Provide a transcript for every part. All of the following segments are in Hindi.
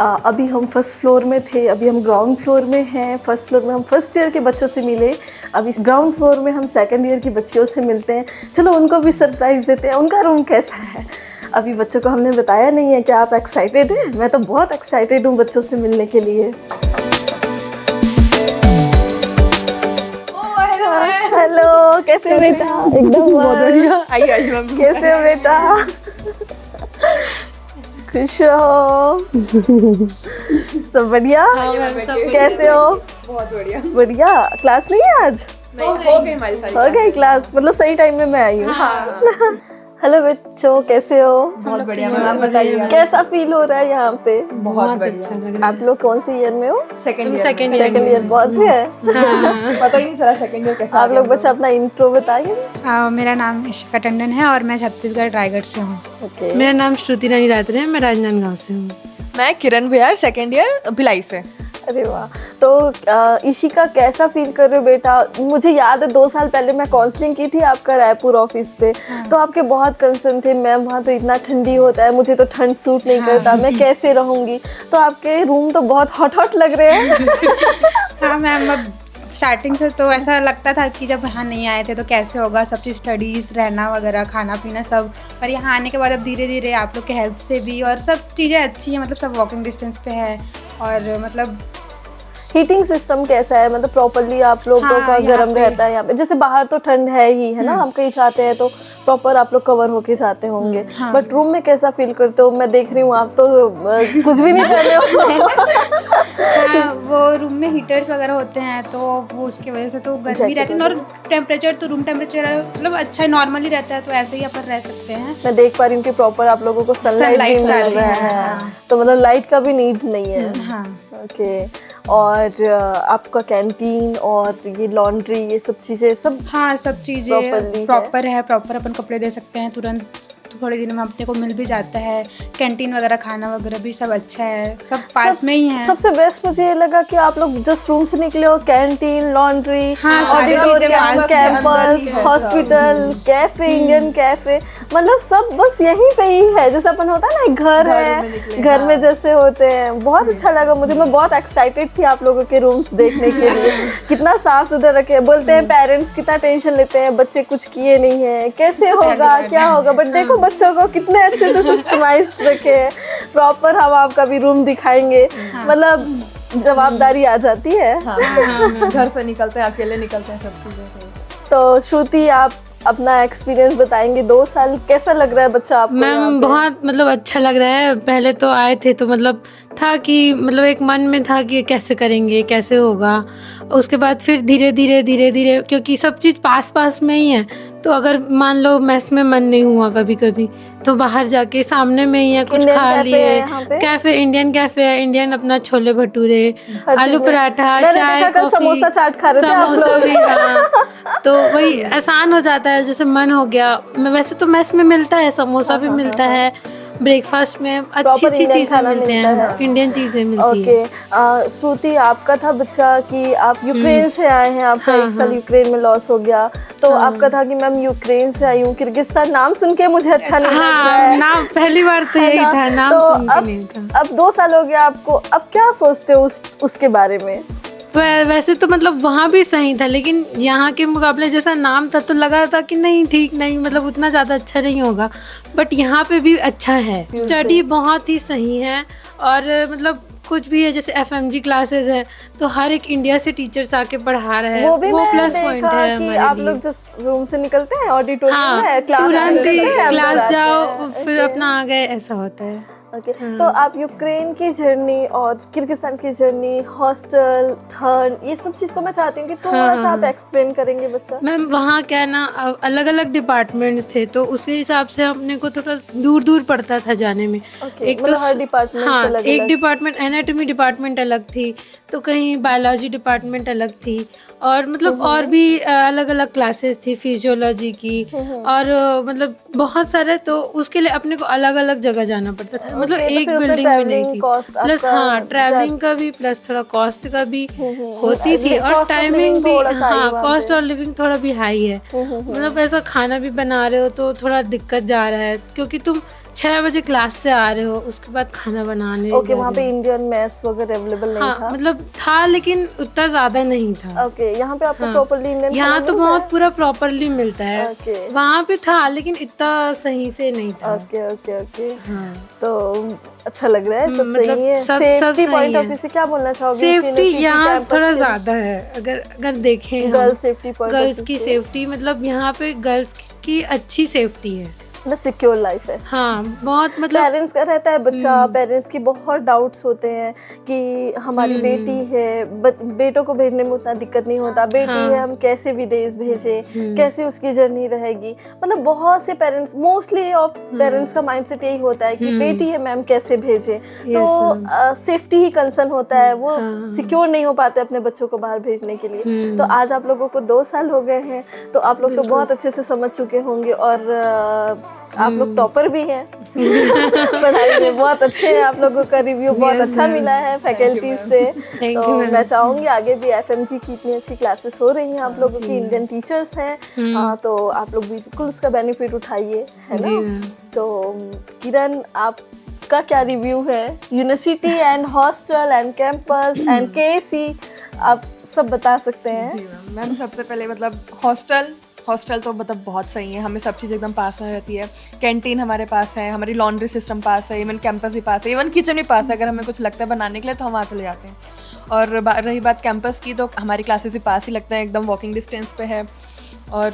अभी हम फर्स्ट फ्लोर में थे, अभी हम ग्राउंड फ्लोर में हैं। फर्स्ट फ्लोर में हम फर्स्ट ईयर के बच्चों से मिले, अभी ग्राउंड फ्लोर में हम सेकंड ईयर की बच्चियों से मिलते हैं। चलो उनको भी सरप्राइज़ देते हैं, उनका रूम कैसा है। अभी बच्चों को हमने बताया नहीं है। क्या आप एक्साइटेड हैं? मैं तो बहुत एक्साइटेड हूँ बच्चों से मिलने के लिए। हेलो, कैसे हो बेटा? एकदम बहुत बढ़िया। आइए कैसे हो बेटा? खुश हो? सब बढ़िया? कैसे हो? बहुत बढ़िया। बढ़िया। क्लास नहीं है आज? हो गई हमारी सारी। हो गई क्लास, मतलब सही टाइम में मैं आई हूँ। हेलो बच्चों, कैसे हो? बहुत बढ़िया। आप बताइए कैसा फील हो रहा है यहाँ पे? बहुत अच्छा लग आप लोग कौन से ईयर में हो? सेकंड सेकंड ईयर पहुँचे हैं। पता ही नहीं चला सेकंड ईयर कैसा। आप लोग बच्चा अपना इंट्रो बताइए। मेरा नाम इशिका टंडन है और मैं छत्तीसगढ़ रायगढ़ से हूँ। ओके। मेरा नाम श्रुति रानी रात्रे है, मैं राजनांदगांव से हूँ। मैं किरण भैया, सेकंड ईयर भिलाई से। अरे वाह। तो इशिका कैसा फील कर रहे हो बेटा? मुझे याद है 2 साल पहले मैं काउंसलिंग की थी आपका रायपुर ऑफिस पे। तो आपके बहुत कंसर्न थे, मैम वहाँ तो इतना ठंडी होता है, मुझे तो ठंड सूट नहीं करता, मैं कैसे रहूँगी। तो आपके रूम तो बहुत हॉट लग रहे हैं। हाँ मैम, अब स्टार्टिंग से तो ऐसा लगता था कि जब यहाँ नहीं आए थे तो कैसे होगा, सब चीज़ स्टडीज़, रहना वगैरह, खाना पीना सब। पर यहाँ आने के बाद अब धीरे धीरे आप लोग के हेल्प से भी, और सब चीज़ें अच्छी हैं, मतलब सब वॉकिंग डिस्टेंस पे है। और मतलब हीटिंग सिस्टम कैसा है? मतलब प्रॉपरली आप लोगों का गर्म रहता है यहाँ पे? जैसे बाहर तो ठंड है ही है ना, हम कहीं जाते हैं तो प्रॉपर आप लोग कवर होके जाते होंगे। बट रूम में कैसा फील करते हो? मैं देख रही हूँ आप तो कुछ भी नहीं कर रहे हो। हाँ, वो रूम में हीटर्स वगैरह होते हैं तो वो उसकी वजह से तो गर्मी रहती है। और टेम्परेचर तो रूम टेम्परेचर मतलब अच्छा नॉर्मली रहता है, तो ऐसे ही अपन रह सकते हैं। मैं देख पा रही हूँ कि प्रॉपर आप लोगों को सनलाइट भी मिल रहा है, तो मतलब लाइट का भी नीड नहीं है। हाँ ओके। और आपका कैंटीन और ये लॉन्ड्री, ये सब चीज़ें सब? हाँ, सब चीज़ें प्रॉपर है। प्रॉपर अपन कपड़े दे सकते हैं तुरंत, थोड़े दिन में अपने को मिल भी जाता है। कैंटीन वगैरह, खाना वगैरह भी सब अच्छा है, सब पास में ही है। सबसे बेस्ट मुझे ये लगा कि आप लोग जस्ट रूम से निकले हो, canteen, laundry, auditorium, campus, hospital, cafe, Indian cafe, मतलब सब बस यहीं पे ही है। जैसे अपन होता है ना, एक घर है, घर में जैसे होते हैं। बहुत अच्छा लगा मुझे। मैं बहुत एक्साइटेड थी आप लोगों के रूम्स देखने के लिए। कितना साफ सुथरा रखे हैं। बोलते हैं पेरेंट्स कितना टेंशन लेते हैं, बच्चे कुछ किए नहीं है, कैसे होगा, क्या होगा। बट देखो बच्चों को कितने अच्छे से सिस्टमाइज रखे हैं प्रॉपर। हम आपका भी रूम दिखाएंगे। मतलब जवाबदारी आ जाती है। घर से निकलते हैं, अकेले निकलते हैं, सब चीजें। तो श्रुति, आप अपना एक्सपीरियंस बताएंगे। 2 साल कैसा लग रहा है बच्चा आपको? मैम बहुत मतलब अच्छा लग रहा है। पहले तो आए थे तो मतलब था कि मतलब एक मन में था कि कैसे करेंगे, कैसे होगा। उसके बाद फिर धीरे धीरे क्योंकि सब चीज़ पास में ही है, तो अगर मान लो मेस में मन नहीं हुआ कभी कभी तो बाहर जाके सामने में ही है, कुछ खा लिए। कैफे, इंडियन कैफे है, इंडियन अपना छोले भटूरे, आलू पराठा, चाय, कॉफी, समोसा चाट खा रहे थे आप समोसा भी। हाँ, तो वही आसान हो जाता है। जैसे मन हो गया, वैसे तो मेस में मिलता है, समोसा भी मिलता है, ब्रेकफास्ट में अच्छी चीज़ें मिलते हैं, इंडियन चीज़ें मिलती है। ओके। श्रुति, आपका था बच्चा कि आप यूक्रेन से आए हैं, आपका 1 साल यूक्रेन में लॉस हो गया, तो आपका था कि मैम यूक्रेन से आई हूँ, किर्गिस्तान। नाम सुन के मुझे अच्छा नहीं लग रहा है। नाम पहली बार तो यही था, नाम सुन के नहीं था। अब 2 साल हो गया आपको, अब क्या सोचते हो उसके बारे में? वैसे तो मतलब वहाँ भी सही था, लेकिन यहाँ के मुकाबले जैसा नाम था तो लगा था कि नहीं, ठीक नहीं, मतलब उतना ज़्यादा अच्छा नहीं होगा। बट यहाँ पे भी अच्छा है, स्टडी बहुत ही सही है। और मतलब कुछ भी है, जैसे FMG क्लासेस है, तो हर एक इंडिया से टीचर्स आके पढ़ा रहे हैं, वो प्लस पॉइंट है कि आप लोग जिस रूम से निकलते हैं ऑडिटोरियम में तुरंत ही क्लास जाओ, फिर अपना आ गए, ऐसा होता है। ओके। तो आप यूक्रेन की जर्नी और किर्गिस्तान की जर्नी, हॉस्टल, ठंड, ये सब चीज़ को मैं चाहती हूँ कि थोड़ा सा आप एक्सप्लेन करेंगे बच्चा। मैम वहाँ क्या है ना, अलग अलग डिपार्टमेंट्स थे, तो उसी हिसाब से अपने को थोड़ा दूर पड़ता था जाने में। एक तो हर डिपार्टमेंट हाँ, एक डिपार्टमेंट एनाटॉमी डिपार्टमेंट अलग थी, तो कहीं बायोलॉजी डिपार्टमेंट अलग थी, और मतलब और भी अलग अलग क्लासेस थी, फिजियोलॉजी की, और मतलब बहुत सारे। तो उसके लिए अपने को अलग अलग जगह जाना पड़ता था, मतलब एक बिल्डिंग में नहीं थी। प्लस हाँ, ट्रैवलिंग का भी, प्लस थोड़ा कॉस्ट का भी होती थी, और टाइमिंग भी। हाँ, कॉस्ट और लिविंग थोड़ा भी हाई है। मतलब ऐसा खाना भी बना रहे हो तो थोड़ा दिक्कत जा रहा है, क्योंकि तुम 6 बजे क्लास से आ रहे हो, उसके बाद खाना बनाने ओके, जा वहाँ रहे पे हो। इंडियन मेस वगैरह अवेलेबल नहीं हाँ था? मतलब था लेकिन उतना ज़्यादा नहीं था। ओके, यहाँ पे आपको हाँ, प्रॉपर्ली इंडियन यहाँ तो बहुत पूरा प्रॉपरली मिलता है। ओके वहाँ पे था लेकिन इतना सही से नहीं था। Okay okay okay. हाँ तो अच्छा लग रहा है, सब मतलब सही है। सब सेफ्टी सही पॉइंट ऑफ है। व्यू से क्या बोलना चाहोगे? सेफ्टी यहाँ थोड़ा ज़्यादा है, अगर देखें हम गर्ल्स सेफ्टी पॉइंट, गर्ल्स की सेफ्टी, मतलब यहाँ पे गर्ल्स की अच्छी सेफ्टी है। मतलब सिक्योर लाइफ है। हाँ बहुत मतलब पेरेंट्स का रहता है बच्चा, पेरेंट्स की बहुत डाउट्स होते हैं कि हमारी बेटी है, बेटों को भेजने में उतना दिक्कत नहीं होता, बेटी है हम कैसे विदेश भेजें, कैसे उसकी जर्नी रहेगी। मतलब बहुत से पेरेंट्स, मोस्टली ऑफ पेरेंट्स का माइंडसेट यही होता है कि बेटी है मैम कैसे भेजें। तो सेफ्टी ही कंसर्न होता है, वो सिक्योर नहीं हो पाते अपने बच्चों को बाहर भेजने के लिए। तो आज आप लोगों को 2 साल हो गए हैं, तो आप लोग तो बहुत अच्छे से समझ चुके होंगे, और आप लोग टॉपर भी हैं पढ़ाई में, बहुत अच्छे हैं। आप लोगों का रिव्यू बहुत अच्छा मिला है फैकल्टीज से। तो मैं चाहूंगी आगे भी एफएमजी की इतनी अच्छी क्लासेस हो रही हैं, आप लोगों की इंडियन टीचर्स हैं, तो आप लोग बिल्कुल उसका बेनिफिट उठाइए, है ना? तो किरण, आपका क्या रिव्यू है university and hostel and campus and केसी, आप सब बता सकते हैं? जी मैम, सबसे पहले मतलब हॉस्टल तो मतलब बहुत सही है, हमें सब चीज़ एकदम पास में रहती है। कैंटीन हमारे पास है, हमारी लॉन्ड्री सिस्टम पास है, इवन कैंपस भी पास है, इवन किचन भी पास है। अगर हमें कुछ लगता है बनाने के लिए तो हम वहाँ चले जाते हैं। और रही बात कैंपस की, तो हमारी क्लासेस भी पास ही लगते हैं, एकदम वॉकिंग डिस्टेंस पे है। और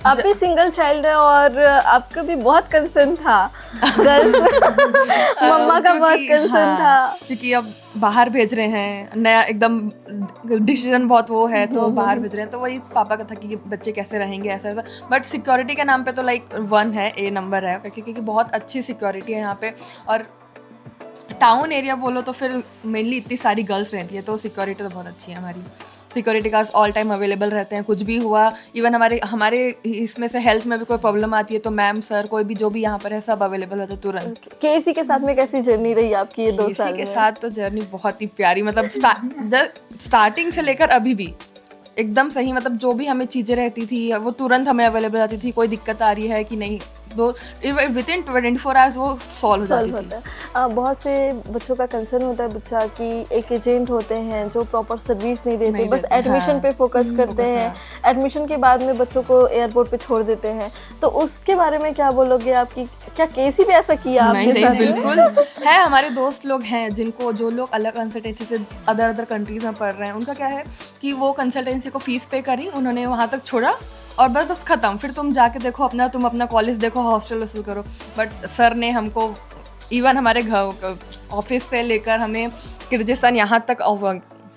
आप भी सिंगल चाइल्ड है और आपका भी बहुत कंसर्न था गर्ल्स मम्मा का बहुत कंसर्न था, क्योंकि अब बाहर भेज रहे हैं, नया एकदम डिसीजन बहुत वो है, तो बाहर भेज रहे हैं, तो वही पापा का था कि बच्चे कैसे रहेंगे ऐसा ऐसा। बट सिक्योरिटी के नाम पे तो लाइक 1 है, A नंबर है, क्योंकि बहुत अच्छी सिक्योरिटी है यहाँ पे। और टाउन एरिया बोलो तो फिर मेनली इतनी सारी गर्ल्स रहती है, तो सिक्योरिटी तो बहुत अच्छी है हमारी। Security guards all time available रहते हैं, कुछ भी हुआ, इवन हमारे इसमें से हेल्थ में भी कोई प्रॉब्लम आती है तो मैम सर कोई भी जो भी यहाँ पर है सब अवेलेबल होता है तुरंत। केसी के साथ में कैसी जर्नी रही आपकी ये 2 साल के साथ? तो जर्नी बहुत ही प्यारी, मतलब स्टार्टिंग से लेकर अभी भी एकदम सही। मतलब जो भी हमें चीज़ें रहती थी वो तुरंत हमें अवेलेबल आती थी, कोई दिक्कत आ रही है कि नहीं, विद इन 24 आवर्स वो सॉल्व हो जाती थी। बहुत से बच्चों का कंसर्न होता है बच्चा कि एक एजेंट होते हैं जो प्रॉपर सर्विस नहीं देते, बस एडमिशन पे फोकस करते हैं, एडमिशन के बाद में बच्चों को एयरपोर्ट पे छोड़ देते हैं। तो उसके बारे में क्या बोलोगे आपकी, क्या केसी भी ऐसा किया आपके साथ? बिल्कुल है, हमारे दोस्त लोग हैं जो लोग अलग कंसल्टेंसी से अदर कंट्रीज में पढ़ रहे हैं, उनका क्या है कि वो कंसल्टेंसी को फीस पे करी, उन्होंने वहाँ तक छोड़ा और बस खत्म। फिर तुम जाके देखो तुम अपना कॉलेज देखो, हॉस्टल वसूल करो। बट सर ने हमको इवन हमारे घर ऑफिस से लेकर हमें किर्गिस्तान यहाँ तक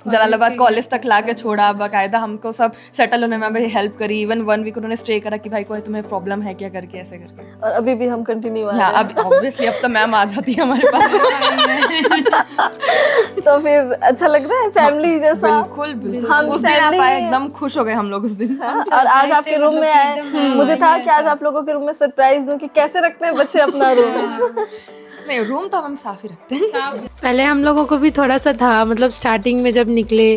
जलालाबाद कॉलेज तक ला के छोड़ा, बाकायदा हमको सब सेटल होने में बड़ी हेल्प करी। इवन 1 वीक उन्होंने स्टे करा कि भाई कोई तुम्हें प्रॉब्लम है क्या करके, ऐसे करके। और अभी भी हम कंटिन्यू अब ऑब्वियसली अब तो मैम आ जाती है हमारे पास तो फिर अच्छा लग रहा है फैमिली जैसा? बिल्कुल हम उस दिन आप आए, एकदम खुश हो गए हम लोग उस दिन। और आज आपके रूम में आए, मुझे था कि आज आप लोगों के रूम में सरप्राइज दूं कि कैसे रखते हैं बच्चे अपना रूम। नहीं, रूम तो हम साफ ही रखते हैं। पहले हम लोगों को भी थोड़ा सा था, मतलब स्टार्टिंग में जब निकले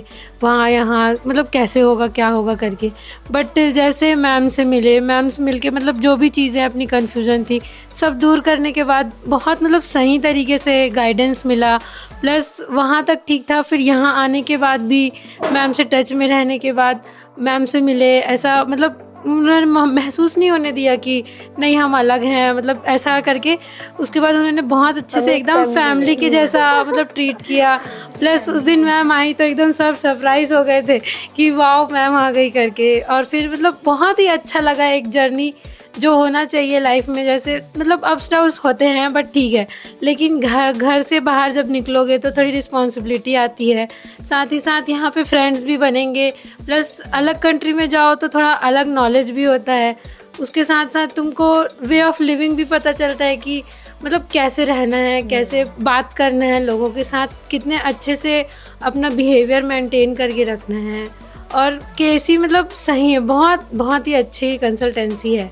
वहाँ यहाँ, मतलब कैसे होगा क्या होगा करके। बट जैसे मैम से मिलके मतलब जो भी चीज़ें अपनी कन्फ्यूज़न थी सब दूर करने के बाद बहुत मतलब सही तरीके से गाइडेंस मिला, प्लस वहाँ तक ठीक था। फिर यहाँ आने के बाद भी मैम से टच में रहने के बाद मैम से मिले, ऐसा मतलब उन्होंने महसूस नहीं होने दिया कि नहीं हम अलग हैं, मतलब ऐसा करके। उसके बाद उन्होंने बहुत अच्छे से एकदम फैमिली के जैसा मतलब ट्रीट किया। प्लस उस दिन मैम आई तो एकदम सब सरप्राइज हो गए थे कि वाओ मैम आ गई करके। और फिर मतलब बहुत ही अच्छा लगा, एक जर्नी जो होना चाहिए लाइफ में। जैसे मतलब अप्स डाउन्स होते हैं बट ठीक है, लेकिन घर से बाहर जब निकलोगे तो थोड़ी रिस्पॉन्सिबिलिटी आती है, साथ ही साथ यहाँ पे फ्रेंड्स भी बनेंगे, प्लस अलग कंट्री में जाओ तो थोड़ा अलग नॉलेज भी होता है। उसके साथ साथ तुमको वे ऑफ लिविंग भी पता चलता है कि मतलब कैसे रहना है, कैसे बात करना है लोगों के साथ, कितने अच्छे से अपना बिहेवियर मेंटेन करके रखना है। और केसी मतलब सही है, बहुत ही अच्छी कंसल्टेंसी है।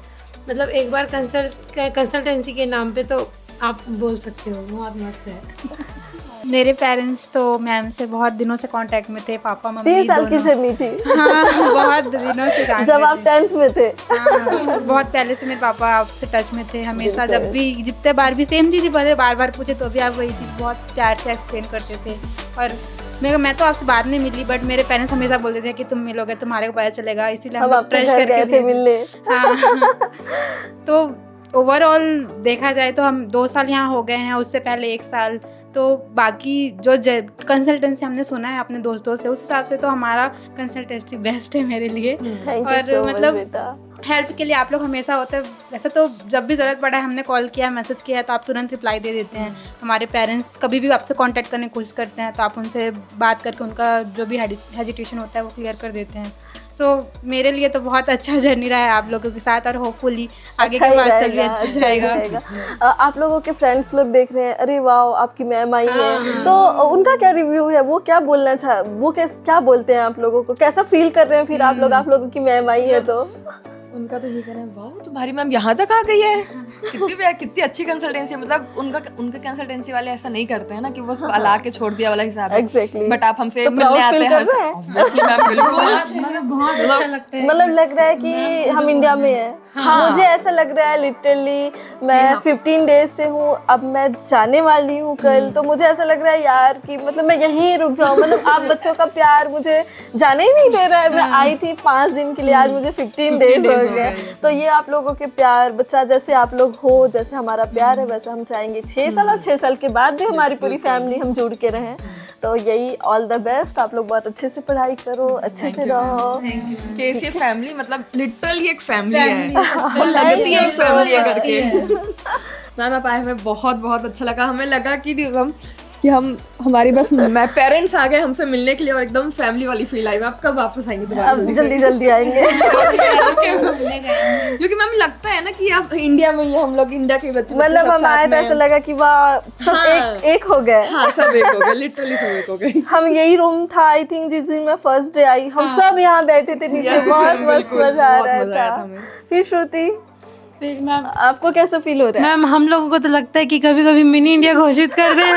मतलब एक बार कंसल्टेंसी के नाम पे तो आप बोल सकते हो, बहुत मस्त है। मेरे पेरेंट्स तो मैम से बहुत दिनों से कांटेक्ट में थे, पापा मम्मी 3 साल की दोनों। जर्नी थी हाँ, बहुत दिनों से जानते जब आप थे। 10th में थे। हाँ, बहुत पहले से मेरे पापा आपसे टच में थे हमेशा, जब भी जितने बार भी सेम चीज़ ही बोले, बार बार पूछे तो भी आप वही चीज़ बहुत प्यार से एक्सप्लेन करते थे। और मैं तो आपसे बाद में मिली, बट मेरे पेरेंट्स हमेशा बोलते थे कि तुम मिलोगे तुम्हारे को पता चलेगा, इसीलिए हम लोग आपके ट्रस्ट घर करके गए थे भेजे। मिलने। हाँ तो ओवरऑल देखा जाए तो हम 2 साल यहाँ हो गए हैं, उससे पहले 1 साल। तो बाकी जो कंसल्टेंसी हमने सुना है अपने दोस्तों से, उस हिसाब से तो हमारा कंसल्टेंसी बेस्ट है मेरे लिए। थैंक यू और सो मच मतलब बेटा। हेल्प के लिए आप लोग हमेशा होते हैं। वैसे तो जब भी ज़रूरत पड़ा है हमने कॉल किया, मैसेज किया, तो आप तुरंत रिप्लाई दे देते हैं। हमारे पेरेंट्स कभी भी आपसे कांटेक्ट करने की कोशिश करते हैं तो आप उनसे बात करके उनका जो भी हेजिटेशन होता है वो क्लियर कर देते हैं। सो मेरे लिए तो बहुत अच्छा जर्नी रहा है आप लोगों के साथ, और होपफुली आगे अच्छा के ही बाद भी रहेगा, अच्छा अच्छा ही जाएगा। रहेगा। आप लोगों के फ्रेंड्स लोग देख रहे हैं, अरे वाह आपकी मैम आई है, तो उनका क्या रिव्यू है, वो क्या बोलना वो क्या बोलते हैं आप लोगों को, कैसा फील कर रहे हैं फिर आप लोगों की मैम आई है तो? उनका तो ये कहना है, वाह तुम्हारी मैम यहाँ तक आ गई है, कितनी अच्छी कंसल्टेंसी है। मतलब उनका कंसल्टेंसी वाले ऐसा नहीं करते हैं ना कि वो ला के छोड़ दिया वाला हिसाब है। Exactly. बट आप हमसे तो मिलने proud आते feel हैं कर रहे हैं? ऑब्वियसली मैम, बिल्कुल। मतलब बहुत अच्छा लगता है। मतलब लग रहा है कि हम इंडिया में हैं। हाँ। मुझे ऐसा लग रहा है लिटरली, मैं 15 डेज से हूँ, अब मैं जाने वाली हूँ कल, तो मुझे ऐसा लग रहा है यार कि मतलब मैं यहीं रुक जाऊँ। मतलब आप बच्चों का प्यार मुझे जाने ही नहीं दे रहा है। मैं आई थी 5 दिन के लिए, आज मुझे 15 डेज हो गए। तो ये आप लोगों के प्यार, बच्चा जैसे आप लोग हो, जैसे हमारा प्यार है वैसे हम चाहेंगे 6 साल और 6 साल के बाद भी हमारी पूरी फैमिली हम जुड़ के रहें। तो यही ऑल द बेस्ट, आप लोग बहुत अच्छे से पढ़ाई करो, अच्छे से रहो। केसी फैमिली मतलब लिटरली एक फैमिली है, वो लगती है एक फैमिली है करके। मैम आप आए, हमें बहुत बहुत अच्छा लगा। हमें लगा कि हम हमारी बस पेरेंट्स आ गए हमसे मिलने के लिए, और एकदम फैमिली वाली फील आई। आप कब वापस आएंगे दोबारा? अब जल्दी जल्दी आएंगे। क्योंकि मैम लगता है ना कि आप इंडिया में ही हैं, हम लोग इंडिया के बच्चे मतलब हम आए तो ऐसा लगा कि वाह सब हाँ। एक हो गए। हाँ सब एक हो गए, लिटरली सब एक हो गए। हम यही रूम था आई थिंक जिस दिन मैं फर्स्ट डे आई, हम सब यहाँ बैठे थे नीचे, बहुत मस्त मजा आ रहा था। फिर श्रुति फिर मैम आपको कैसा फील हो रहा है? मैम हम लोगों को तो लगता है कि कभी कभी मिनी इंडिया घोषित कर दें।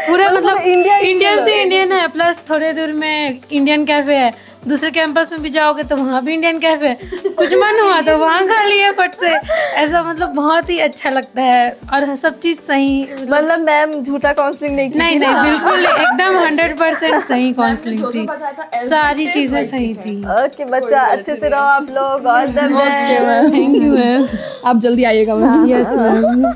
पूरा मतलब इंडियन से इंडियन है, प्लस थोड़े दूर में इंडियन कैफे है, दूसरे कैंपस में भी जाओगे तो वहाँ भी इंडियन कैफे है, कुछ मन हुआ तो वहाँ खा लिए फट से। ऐसा मतलब बहुत ही अच्छा लगता है, और सब चीज़ सही। मतलब मैम झूठा काउंसलिंग नहीं की नहीं थी नहीं ना? बिल्कुल एकदम 100% सही काउंसलिंग थी, सारी चीज़ें सही थी। ओके बच्चा, अच्छे से रहो आप लोग, all the best. Thank you ma'am. आप जल्दी आइएगा मैम। Yes ma'am.